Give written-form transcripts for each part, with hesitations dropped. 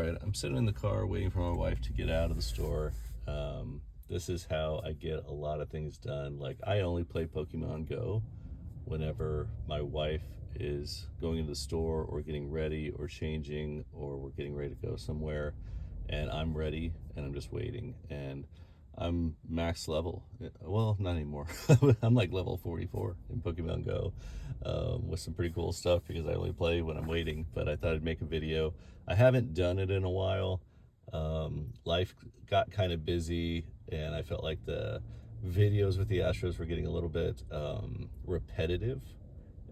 right, I'm sitting in the car waiting for my wife to get out of the store. This is how I get a lot of things done. Like, I only play Pokemon Go whenever my wife is going into the store or getting ready or changing, or we're getting ready to go somewhere, and I'm ready and I'm just waiting. And I'm max level. Well, not anymore. I'm like level 44 in Pokemon Go, with some pretty cool stuff because I only play when I'm waiting. But I thought I'd make a video. I haven't done it in a while. Life got kind of busy, and I felt like the videos with the Astros were getting a little bit repetitive.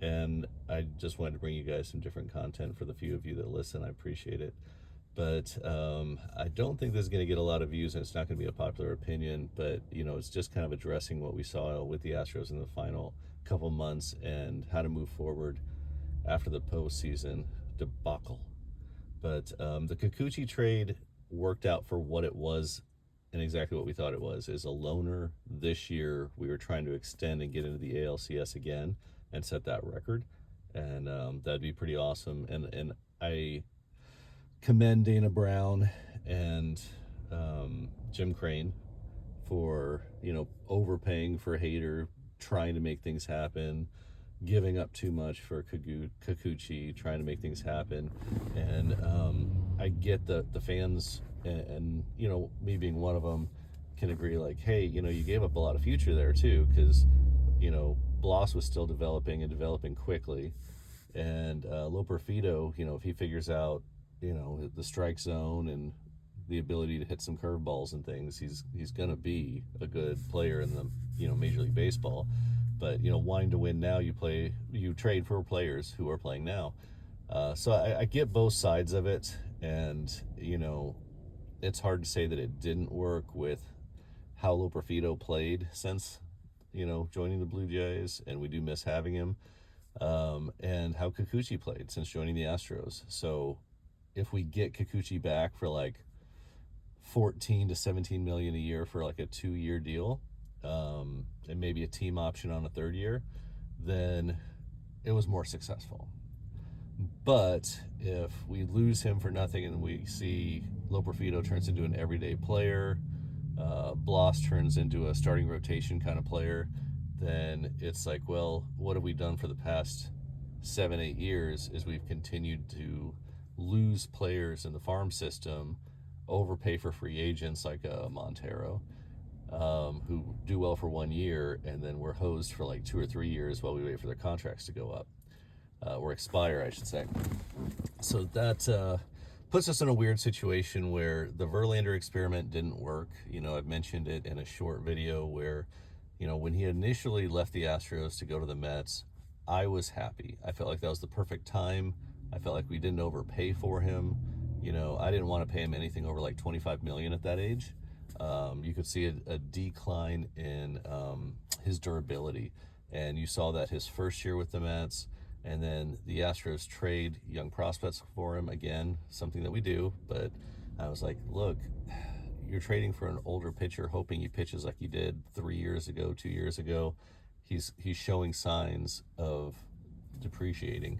And I just wanted to bring you guys some different content for the few of you that listen. I appreciate it. But I don't think this is going to get a lot of views, and it's not going to be a popular opinion. But, you know, it's just kind of addressing what we saw with the Astros in the final couple months and how to move forward after the postseason debacle. But the Kikuchi trade worked out for what it was and exactly what we thought it was. Is a loaner this year. We were trying to extend and get into the ALCS again and set that record, and that'd be pretty awesome. And I commend Dana Brown and Jim Crane for, you know, overpaying for Hader, trying to make things happen, giving up too much for Kikuchi, trying to make things happen. And I get the fans, and, you know, me being one of them, can agree, like, hey, you know, you gave up a lot of future there too, because, you know, Bloss was still developing and developing quickly. And Loperfido, you know, if he figures out, you know, the strike zone and the ability to hit some curveballs and things, he's gonna be a good player in the, you know, Major League Baseball. But, you know, wanting to win now, you trade for players who are playing now. So I get both sides of it, and, you know, it's hard to say that it didn't work with how Loperfido played since, you know, joining the Blue Jays, and we do miss having him, and how Kikuchi played since joining the Astros. So if we get Kikuchi back for like 14 to 17 million a year for like a 2-year deal, and maybe a team option on a 3rd year, then it was more successful. But if we lose him for nothing and we see Loperfido turns into an everyday player, Bloss turns into a starting rotation kind of player, then it's like, well, what have we done for the past 7-8 years? Is we've continued to lose players in the farm system, overpay for free agents like Montero, who do well for 1 year, and then we're hosed for like 2 or 3 years while we wait for their contracts to go up, or expire, I should say. So that puts us in a weird situation where the Verlander experiment didn't work. You know, I've mentioned it in a short video where, you know, when he initially left the Astros to go to the Mets, I was happy. I felt like that was the perfect time. I felt like we didn't overpay for him. You know, I didn't want to pay him anything over like 25 million at that age. You could see a decline in his durability, and you saw that his first year with the Mets. And then the Astros trade young prospects for him, again, something that we do. But I was like, look, you're trading for an older pitcher, hoping he pitches like he did 3 years ago, 2 years ago. He's showing signs of depreciating.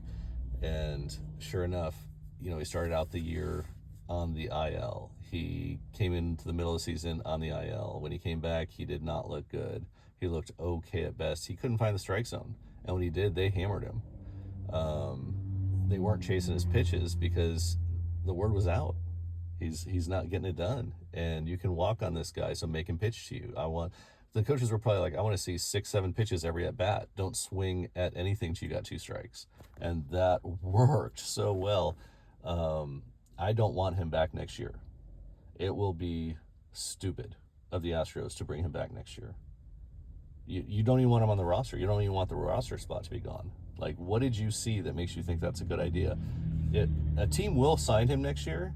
And sure enough, you know, he started out the year on the IL. He came into the middle of the season on the IL. When he came back, he did not look good. He looked okay at best. He couldn't find the strike zone. And when he did, they hammered him. They weren't chasing his pitches because the word was out. He's not getting it done, and you can walk on this guy, so make him pitch to you. The coaches were probably like, I want to see 6-7 pitches every at bat. Don't swing at anything till you got 2 strikes, and that worked so well. I don't want him back next year. It will be stupid of the Astros to bring him back next year. You don't even want him on the roster. You don't even want the roster spot to be gone. Like, what did you see that makes you think that's a good idea? A team will sign him next year,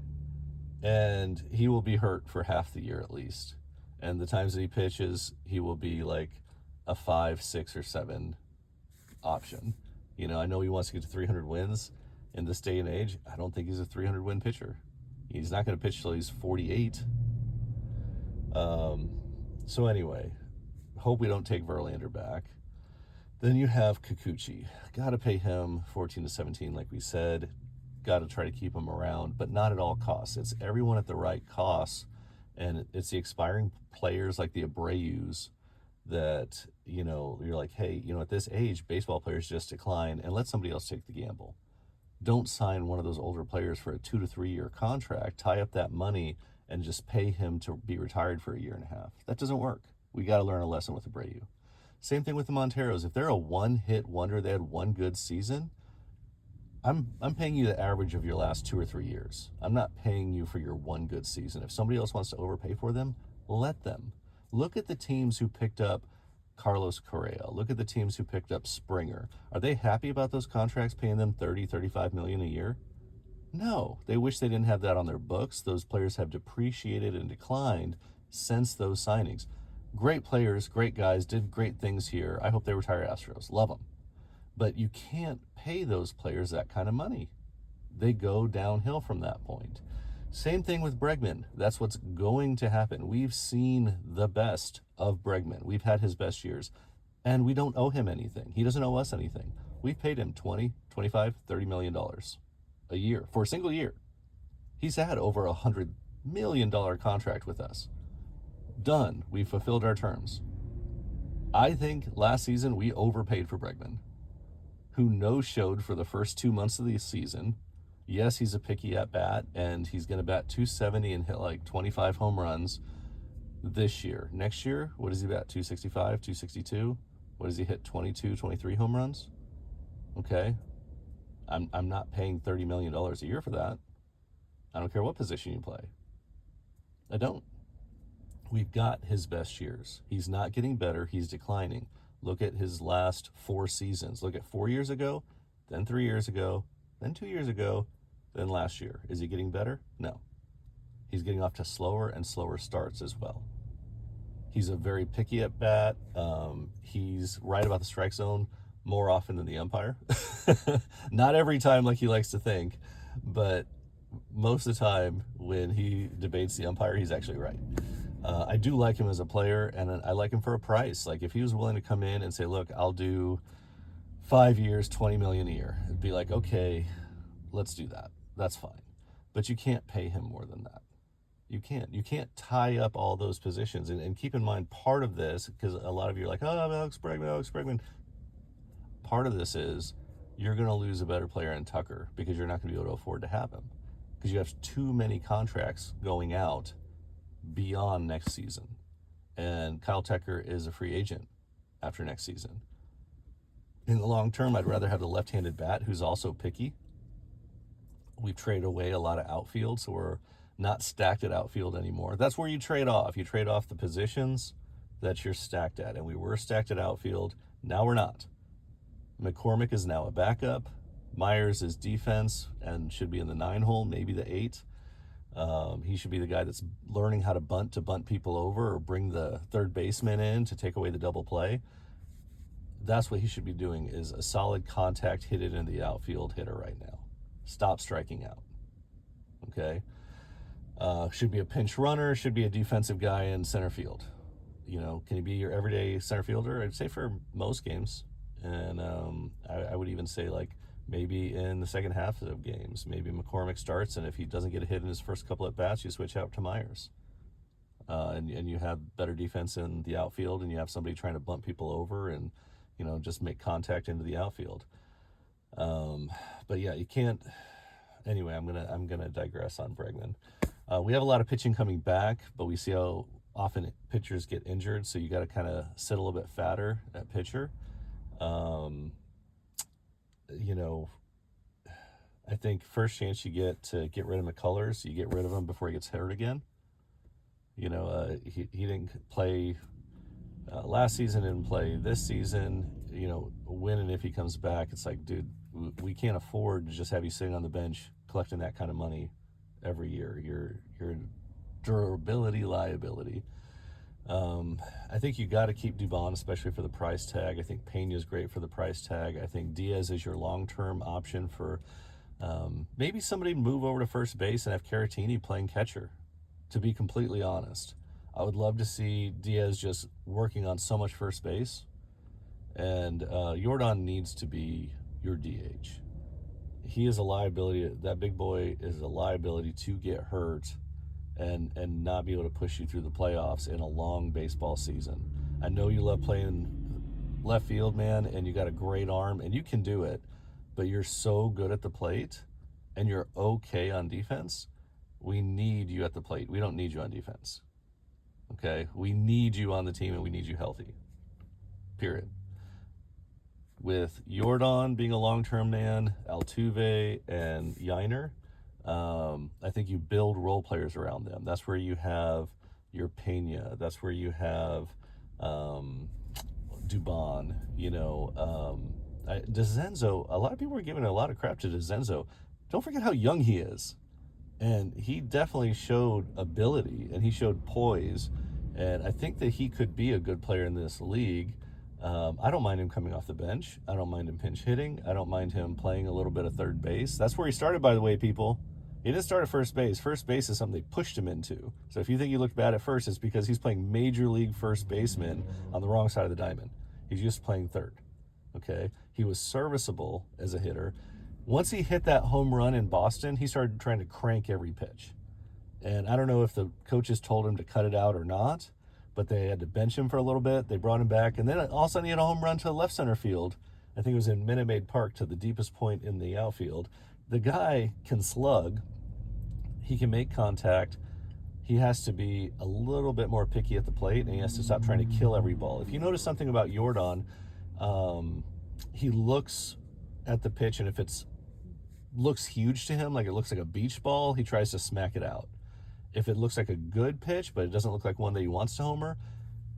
and he will be hurt for half the year at least. And the times that he pitches, he will be like a 5, 6, or 7 option. You know, I know he wants to get to 300 wins in this day and age. I don't think he's a 300-win pitcher. He's not going to pitch till he's 48. So anyway, hope we don't take Verlander back. Then you have Kikuchi. Got to pay him 14 to 17, like we said. got to try to keep him around, but not at all costs. It's everyone at the right cost, and it's the expiring players like the Abreu's that, you're like, hey, at this age, baseball players just decline, and let somebody else take the gamble. Don't sign one of those older players for a 2 to 3 year contract, tie up that money, and just pay him to be retired for a year and a half. That doesn't work. We got to learn a lesson with Abreu. Same thing with the Monteros. If they're a one-hit wonder, they had one good season, I'm paying you the average of your last 2 or 3 years. I'm not paying you for your one good season. If somebody else wants to overpay for them, let them. Look at the teams who picked up Carlos Correa. Look at the teams who picked up Springer. Are they happy about those contracts, paying them 30, 35 million a year? No. They wish they didn't have that on their books. Those players have depreciated and declined since those signings. Great players, great guys, did great things here. I hope they retire Astros. Love them. But you can't pay those players that kind of money. They go downhill from that point. Same thing with Bregman. That's what's going to happen. We've seen the best of Bregman. We've had his best years, and we don't owe him anything. He doesn't owe us anything. We've paid him 20, 25, 30 million dollars a year for a single year. He's had over $100 million contract with us. Done. We've fulfilled our terms. I think last season we overpaid for Bregman, who no-showed for the first 2 months of the season. Yes, he's a picky at bat, and he's going to bat 270 and hit like 25 home runs this year. Next year, what does he bat? 265, 262? What does he hit? 22, 23 home runs? Okay. I'm not paying $30 million a year for that. I don't care what position you play. I don't. We've got his best years. He's not getting better. He's declining. Look at his last 4 seasons. Look at 4 years ago, then 3 years ago, then 2 years ago, then last year. Is he getting better? No. He's getting off to slower and slower starts as well. He's a very picky at bat. He's right about the strike zone more often than the umpire. Not every time like he likes to think, but most of the time when he debates the umpire, he's actually right. I do like him as a player, and I like him for a price. Like if he was willing to come in and say, look, I'll do 5 years, 20 million a year, it'd be like, okay, let's do that. That's fine. But you can't pay him more than that. You can't tie up all those positions. And keep in mind, part of this, because a lot of you are like, oh, Alex Bregman. Part of this is you're going to lose a better player in Tucker because you're not going to be able to afford to have him because you have too many contracts going out beyond next season. And Kyle Tucker is a free agent after next season. In the long term, I'd rather have the left-handed bat who's also picky. We've traded away a lot of outfield, so we're not stacked at outfield anymore. That's where you trade off. You trade off the positions that you're stacked at. And we were stacked at outfield. Now we're not. McCormick is now a backup. Myers is defense and should be in the 9 hole, maybe the 8. He should be the guy that's learning how to bunt people over or bring the third baseman in to take away the double play. That's what he should be doing, is a solid contact, hit it in the outfield hitter right now. Stop striking out. Okay? Should be a pinch runner, should be a defensive guy in center field. Can he be your everyday center fielder? I'd say for most games. And I would even say like maybe in the second half of games, maybe McCormick starts, and if he doesn't get a hit in his first couple at bats, you switch out to Myers. And you have better defense in the outfield, and you have somebody trying to bunt people over and, just make contact into the outfield. But yeah, you can't. Anyway, I'm gonna digress on Bregman. We have a lot of pitching coming back, but we see how often pitchers get injured, so you got to kind of sit a little bit fatter at pitcher. I think first chance you get to get rid of McCullers, you get rid of him before he gets hurt again. He didn't play last season, didn't play this season. When and if he comes back, it's like, dude, we can't afford to just have you sitting on the bench collecting that kind of money every year. You're durability liability. I think you got to keep Dubon, especially for the price tag. I think Pena is great for the price tag. I think Diaz is your long-term option for maybe somebody move over to first base and have Caratini playing catcher, to be completely honest. I would love to see Diaz just working on so much first base, and Yordan needs to be your DH. he is a liability. That big boy is a liability to get hurt and not be able to push you through the playoffs in a long baseball season. I know you love playing left field, man, and you got a great arm, and you can do it, but you're so good at the plate, and you're okay on defense. We need you at the plate. We don't need you on defense. Okay? We need you on the team, and we need you healthy. Period. With Jordan being a long-term man, Altuve and Yiner, I think you build role players around them. That's where you have your Pena. That's where you have Dubon. DeZenzo. A lot of people are giving a lot of crap to DeZenzo. Don't forget how young he is, and he definitely showed ability and he showed poise. And I think that he could be a good player in this league. I don't mind him coming off the bench. I don't mind him pinch hitting. I don't mind him playing a little bit of third base. That's where he started, by the way, people. He didn't start at first base. First base is something they pushed him into. So if you think he looked bad at first, it's because he's playing major league first baseman on the wrong side of the diamond. He's just playing third. Okay? He was serviceable as a hitter. Once he hit that home run in Boston, he started trying to crank every pitch. And I don't know if the coaches told him to cut it out or not, but they had to bench him for a little bit. They brought him back, and then all of a sudden he had a home run to left center field. I think it was in Minute Maid Park, to the deepest point in the outfield. The guy can slug. He can make contact. He has to be a little bit more picky at the plate, and he has to stop trying to kill every ball. If you notice something about Jordan, he looks at the pitch, and if it looks huge to him, like it looks like a beach ball, he tries to smack it out. If it looks like a good pitch, but it doesn't look like one that he wants to homer,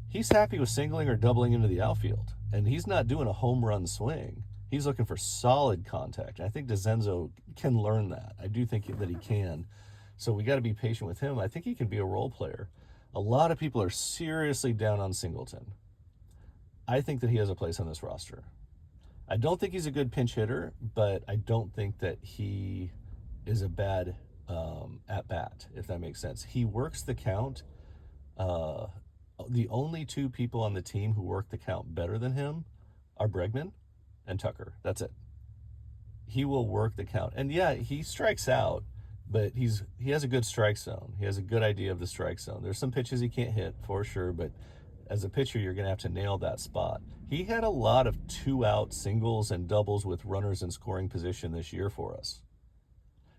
he's happy with singling or doubling into the outfield. And he's not doing a home run swing. He's looking for solid contact. I think DeZenzo can learn that. I do think that he can. So we got to be patient with him. I think he can be a role player. A lot of people are seriously down on Singleton. I think that he has a place on this roster. I don't think he's a good pinch hitter, but I don't think that he is a bad at bat, if that makes sense. He works the count. The only two people on the team who work the count better than him are Bregman and Tucker. That's it. He will work the count. And yeah, he strikes out, but he has a good strike zone. He has a good idea of the strike zone. There's some pitches he can't hit for sure, but as a pitcher, you're going to have to nail that spot. He had a lot of 2-out singles and doubles with runners in scoring position this year for us.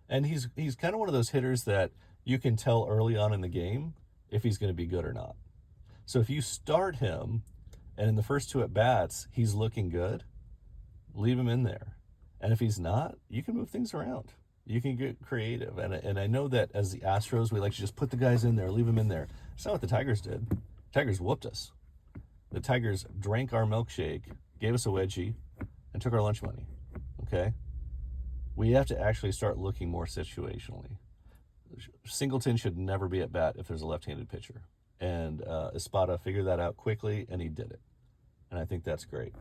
And he's kind of one of those hitters that you can tell early on in the game if he's going to be good or not. So if you start him and in the first 2 at-bats he's looking good, leave him in there. And if he's not, you can move things around. You can get creative. And I know that as the Astros, we like to just put the guys in there, leave them in there. That's not what the Tigers did. The Tigers whooped us. The Tigers drank our milkshake, gave us a wedgie, and took our lunch money. Okay? We have to actually start looking more situationally. Singleton should never be at bat if there's a left-handed pitcher. And Espada figured that out quickly, and he did it. And I think that's great.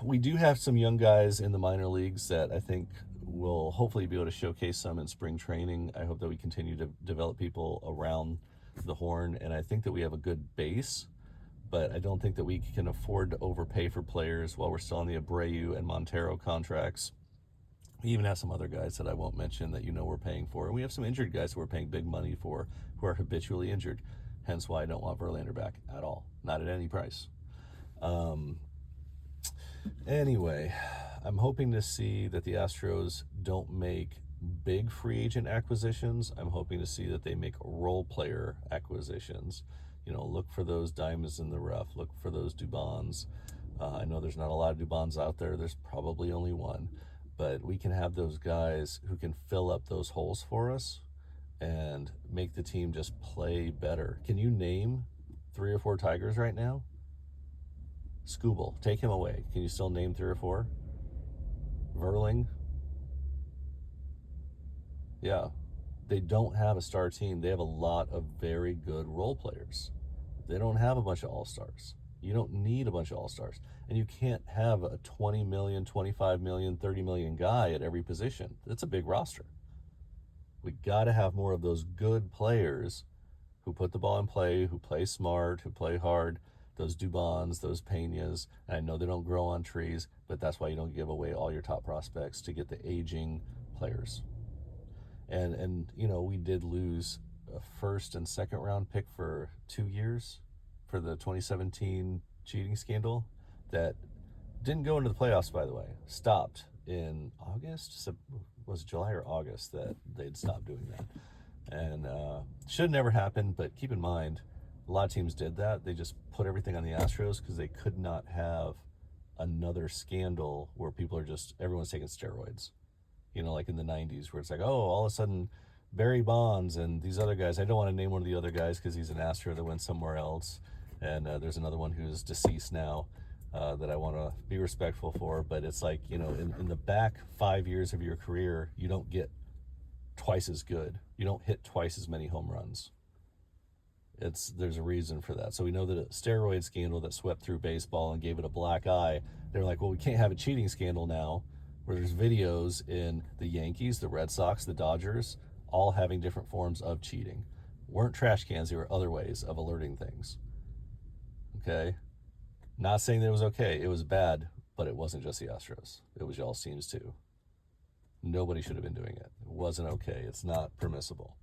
We do have some young guys in the minor leagues that I think will hopefully be able to showcase some in spring training. I hope that we continue to develop people around the horn, and I think that we have a good base, but I don't think that we can afford to overpay for players while we're still on the Abreu and Montero contracts. We even have some other guys that I won't mention that we're paying for. And we have some injured guys who we're paying big money for who are habitually injured. Hence why I don't want Verlander back at all. Not at any price. Anyway, I'm hoping to see that the Astros don't make big free agent acquisitions. I'm hoping to see that they make role player acquisitions. Look for those diamonds in the rough. Look for those Dubons. I know there's not a lot of Dubons out there. There's probably only one. But we can have those guys who can fill up those holes for us and make the team just play better. Can you name 3 or 4 Tigers right now? Skubal, take him away. Can you still name 3 or 4? Verling? Yeah. They don't have a star team. They have a lot of very good role players. They don't have a bunch of all-stars. You don't need a bunch of all-stars. And you can't have a 20 million, 25 million, 30 million guy at every position. That's a big roster. We got to have more of those good players who put the ball in play, who play smart, who play hard. those Dubons, those Peñas. And I know they don't grow on trees, but that's why you don't give away all your top prospects to get the aging players. And you know, we did lose a first and second round pick for 2 years for the 2017 cheating scandal that didn't go into the playoffs, by the way. Stopped in August. So was it July or August that they'd stopped doing that? And should never happen, but keep in mind, a lot of teams did that. They just put everything on the Astros because they could not have another scandal where people are just, everyone's taking steroids. You know, like in the 90s where it's like, oh, all of a sudden Barry Bonds and these other guys, I don't want to name one of the other guys because he's an Astro that went somewhere else. And there's another one who's deceased now that I want to be respectful for. But it's like, you know, in the back 5 years of your career, you don't get twice as good. You don't hit twice as many home runs. There's a reason for that. So we know that a steroid scandal that swept through baseball and gave it a black eye, they're like, well, we can't have a cheating scandal now where there's videos in the Yankees, the Red Sox, the Dodgers, all having different forms of cheating. Weren't trash cans, they were other ways of alerting things. Okay? Not saying that it was okay. It was bad, but it wasn't just the Astros. It was y'all's teams too. Nobody should have been doing it. It wasn't okay. It's not permissible.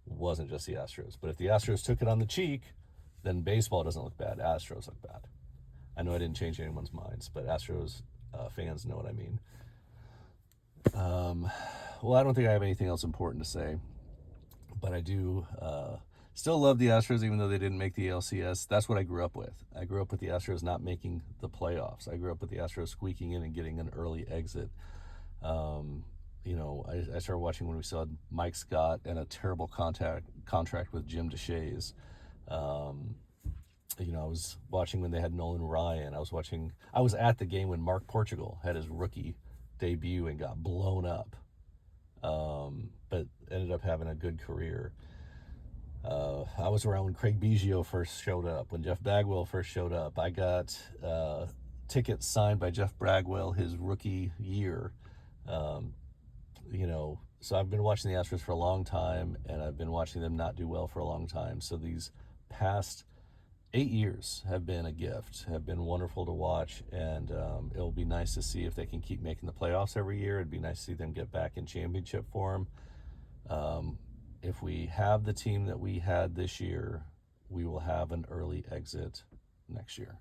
It wasn't just the Astros. But if the Astros took it on the cheek, then baseball doesn't look bad. Astros look bad. I know I didn't change anyone's minds, but Astros fans know what I mean. Well, I don't think I have anything else important to say, but I do still love the Astros, even though they didn't make the ALCS. That's what I grew up with. I grew up with the Astros not making the playoffs. I grew up with the Astros squeaking in and getting an early exit. You know, I started watching when we saw Mike Scott and a terrible contract with Jim DeShays. You know, I was watching when they had Nolan Ryan. I was at the game when Mark Portugal had his rookie debut and got blown up, but ended up having a good career. I was around when Craig Biggio first showed up, when Jeff Bagwell first showed up. I got tickets signed by Jeff Bagwell his rookie year. You know, so I've been watching the Astros for a long time, and I've been watching them not do well for a long time. So these past 8 years have been a gift, have been wonderful to watch, and it'll be nice to see if they can keep making the playoffs every year. It'd be nice to see them get back in championship form. If we have the team that we had this year, we will have an early exit next year.